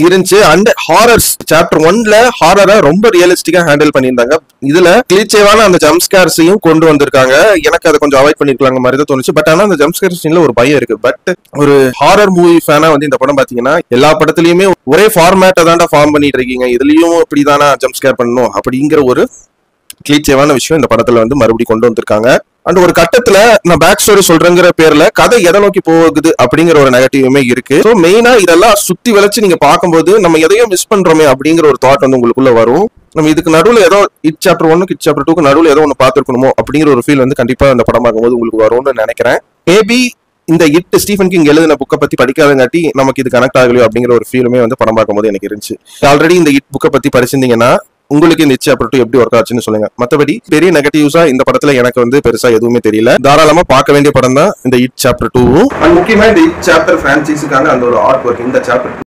இருந்துச்சு. And horrors chapter 1ல ஹாரரை ரொம்ப ரியலிஸ்டிக்கா handle பண்ணியிருந்தாங்க. இதுல கிளீச்சேவான அந்த ஜம்ப் ஸ்கேர்ஸையும் கொண்டு வந்திருக்காங்க. எனக்கு அதை கொஞ்சம் அவாய்ட் பண்ணிருக்காங்க மாதிரி தான் தோணுச்சு. பட் ஆனா அந்த ஜம்ப் ஸ்கேர் சீன்ல ஒரு பயம் இருக்கு. பட் ஒரு ஹாரர் மூவி ஃபேனா வந்து இந்த படம் பாத்தீங்கன்னா எல்லா படத்துலயுமே ஒரே ஃபார்மேட்டை தாண்டா ஃபார்ம் பண்ணிட்டு இருக்கீங்க, இதுலயும் இப்படிதானா ஜம்ப் ஸ்கேர் பண்ணணும் அப்படிங்கிற ஒரு கிளீச்சேவான விஷயம் இந்த படத்துல வந்து மறுபடியும் கொண்டு வந்திருக்காங்க. அண்ட் ஒரு கட்டத்துல நான் பேக் ஸ்டோரி சொல்றேங்கிற பேர்ல கதை எதை நோக்கி போகுது அப்படிங்கிற ஒரு நெகட்டிவுமே இருக்கு. ஸோ மெயினா இதெல்லாம் சுத்தி வளைச்சு நீங்க பார்க்கும்போது நம்ம எதையும் மிஸ் பண்றோமே அப்படிங்கிற ஒரு தாட் வந்து உங்களுக்குள்ள வரும். நம்ம இதுக்கு நடுவில் ஏதோ சாப்டர் 1 சாப்டர் 2 நடுவில் ஏதோ ஒன்று பார்த்துருக்கணுமோ அப்படிங்கிற ஒரு ஃபீல் வந்து கண்டிப்பா இந்த படம் பார்க்கும்போது உங்களுக்கு வரும்னு நினைக்கிறேன். மேபி இந்த ஸ்டீஃபன் கிங் எழுதின புக்கை பத்தி படிக்காதங்காட்டி நமக்கு இது கனெக்ட் ஆகலையோ அப்படிங்கிற ஒரு ஃபீலுமே வந்து படம் பார்க்கும்போது எனக்கு இருந்துச்சு. ஆல்ரெடி இந்த புக்கை பத்தி படிச்சிருந்தீங்கன்னா உங்களுக்கு இந்த சாப்டர் 2 எப்படி ஒர்க் ஆச்சுன்னு சொல்லுங்க. மற்றபடி பெரிய நெகட்டிவ்ஸா இந்த படத்துல எனக்கு வந்து பெருசா எதுவுமே தெரியல. தாராளமா பார்க்க வேண்டிய படம் தான் இந்த சாப்டர் 2. முக்கியமா இந்த சாப்டர் பிரான்சைஸுக்கான அந்த ஒரு ஆர்ட் ஒர்க் இந்த சாப்டர்